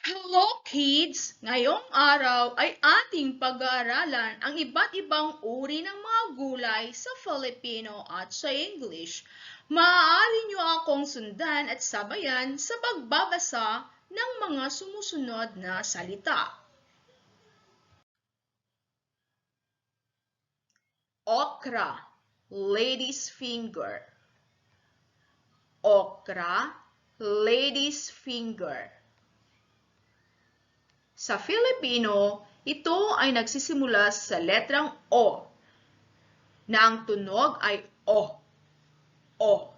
Hello kids! Ngayong araw ay ating pag-aaralan ang iba't ibang uri ng mga gulay sa Filipino at sa English. Maaari niyo akong sundan at sabayan sa pagbabasa ng mga sumusunod na salita. Okra, lady's finger. Okra, lady's finger. Sa Filipino, ito ay nagsisimula sa letrang O, na ang tunog ay O. O.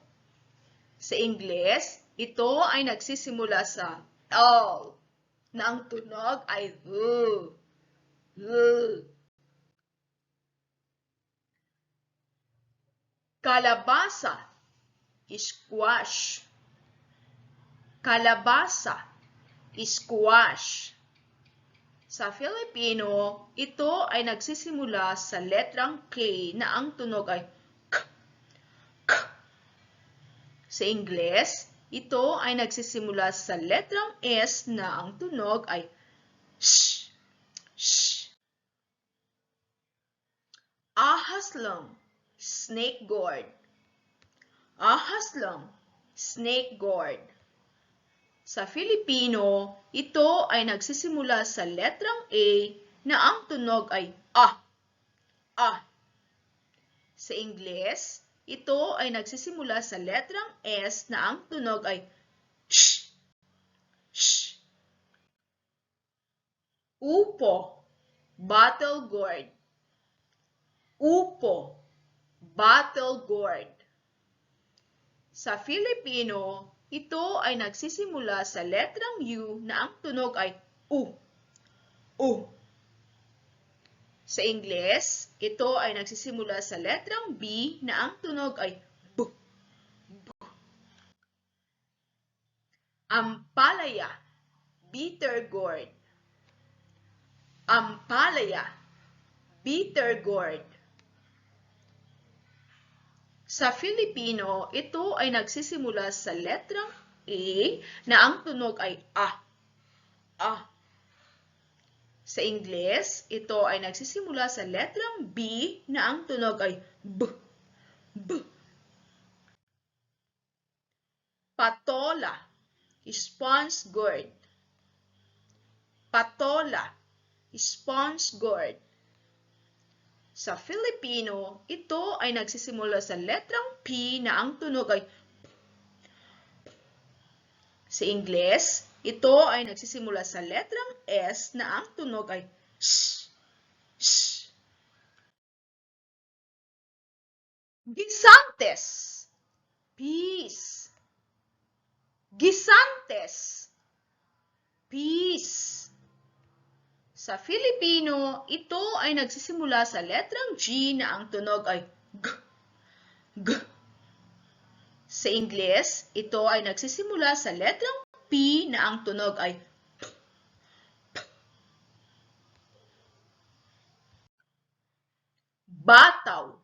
Sa Ingles, ito ay nagsisimula sa L, na ang tunog ay L. L. Kalabasa, squash. Kalabasa, squash. Sa Filipino, ito ay nagsisimula sa letrang K na ang tunog ay K. K. Sa Ingles, ito ay nagsisimula sa letrang S na ang tunog ay sh. Sh. Ahas lang, snake gourd. Ahas lang, snake gourd. Sa Filipino, ito ay nagsisimula sa letrang A na ang tunog ay A. A. Sa Ingles, ito ay nagsisimula sa letrang S na ang tunog ay sh. Sh. Upo, battle gourd. Upo, battle gourd. Sa Filipino, ito ay nagsisimula sa letrang U na ang tunog ay U. U. Sa Ingles, ito ay nagsisimula sa letrang B na ang tunog ay B. B. Ampalaya, bitter gourd. Ampalaya, bitter gourd. Sa Filipino, ito ay nagsisimula sa letrang A na ang tunog ay A. A. Sa Ingles, ito ay nagsisimula sa letrang B na ang tunog ay B. B. Patola, sponge gourd. Patola, sponge gourd. Sa Filipino, ito ay nagsisimula sa letrang P na ang tunog ay P. Sa Ingles, ito ay nagsisimula sa letrang S na ang tunog ay S. S. Gisantes, peas. Gisantes, peas. Sa Filipino, ito ay nagsisimula sa letrang G na ang tunog ay G. G. Sa Ingles, ito ay nagsisimula sa letrang P na ang tunog ay P. P. Bataw,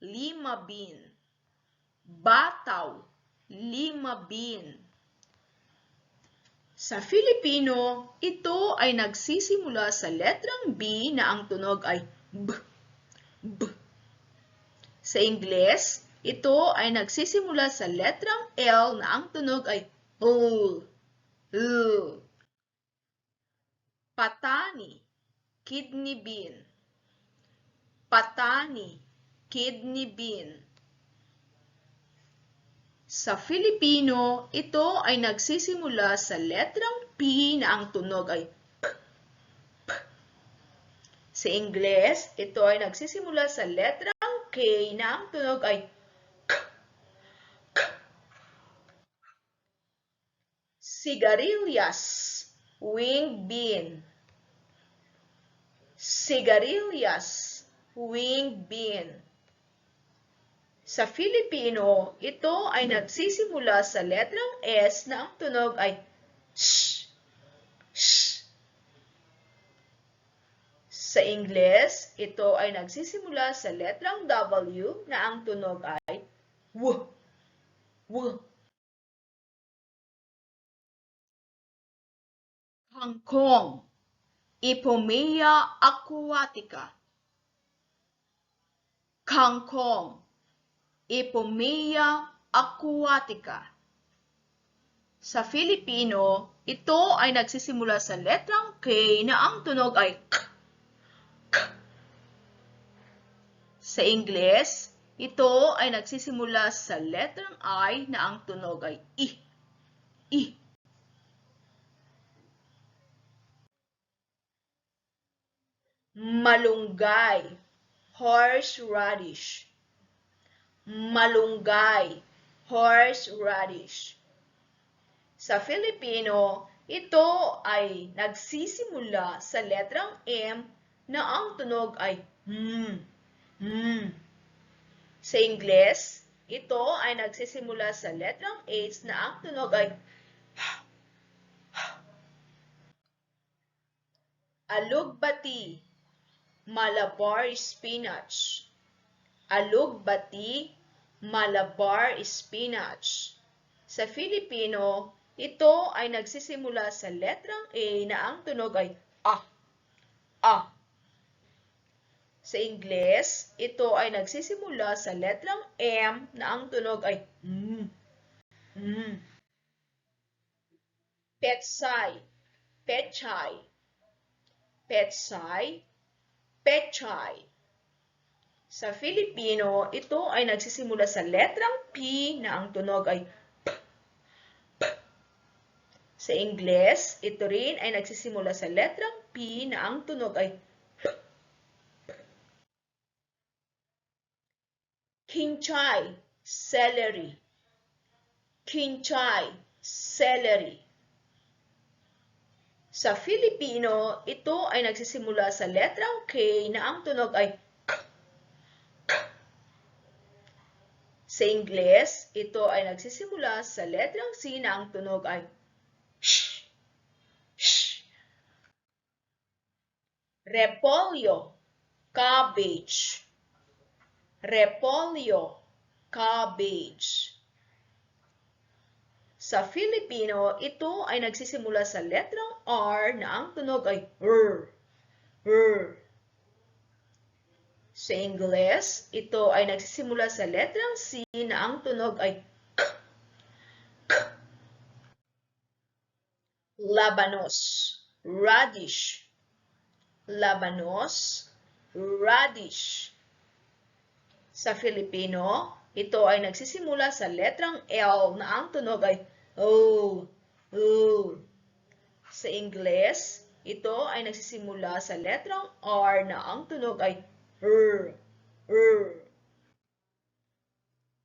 lima bean. Bataw, lima bean. Sa Filipino, ito ay nagsisimula sa letrang B na ang tunog ay B. B. Sa Ingles, ito ay nagsisimula sa letrang L na ang tunog ay L. L. Patani, kidney bean. Patani, kidney bean. Sa Filipino, ito ay nagsisimula sa letrang P na ang tunog ay P. P. Sa Ingles, ito ay nagsisimula sa letrang K na ang tunog ay K. K. Sigarilyas, winged bean. Sigarilyas, winged bean. Sa Filipino, ito ay nagsisimula sa letrang S na ang tunog ay sh. Sh. Sa Ingles, ito ay nagsisimula sa letrang W na ang tunog ay W. W. Kangkong, Ipomea aquatica. Kangkong, Ipomea aquatica. Sa Filipino, ito ay nagsisimula sa letrang K na ang tunog ay K. K. Sa Ingles, ito ay nagsisimula sa letrang I na ang tunog ay I. I. Malunggay, horseradish. Malunggay, horseradish. Sa Filipino, ito ay nagsisimula sa letrang M na ang tunog ay Sa Ingles, ito ay nagsisimula sa letrang H na ang tunog ay Alugbati, Malabar spinach. Alugbati, Malabar spinach. Sa Filipino, ito ay nagsisimula sa letrang A na ang tunog ay A. Sa Ingles, ito ay nagsisimula sa letrang M na ang tunog ay Petsay, pechay. Petsay, pechay. Sa Filipino, ito ay nagsisimula sa letrang P na ang tunog ay P. Sa Ingles, ito rin ay nagsisimula sa letrang P na ang tunog ay P. Kinchay, celery. Kinchay, celery. Sa Filipino, ito ay nagsisimula sa letrang K na ang tunog ay K. K. Sa Ingles, ito ay nagsisimula sa letrang C na ang tunog ay sh. Sh. Repolyo, cabbage. Repolyo, cabbage. Sa Filipino, ito ay nagsisimula sa letrang R na ang tunog ay R. R. Sa Ingles, ito ay nagsisimula sa letrang C na ang tunog ay K. K. Labanos, radish. Labanos, radish. Sa Filipino, ito ay nagsisimula sa letrang L na ang tunog ay O. O. Sa Ingles, ito ay nagsisimula sa letrang R na ang tunog ay R. R.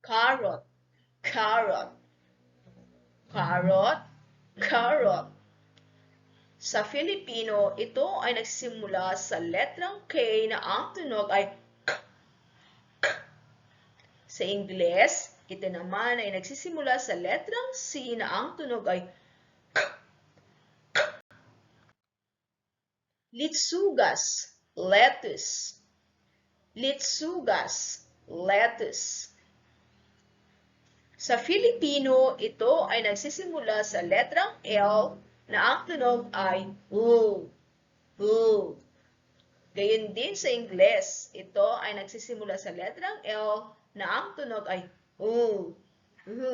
Carrot, carrot. Carrot, carrot. Sa Filipino, ito ay nagsisimula sa letrang K na ang tunog ay K. K. Sa Ingles, ito naman ay nagsisimula sa letrang C na ang tunog ay K. K. Litsugas, lettuce. Litsugas, lettuce. Sa Filipino, ito ay nagsisimula sa letrang L na ang tunog ay U. U. Gayun din sa Ingles, ito ay nagsisimula sa letrang L na ang tunog ay U. U.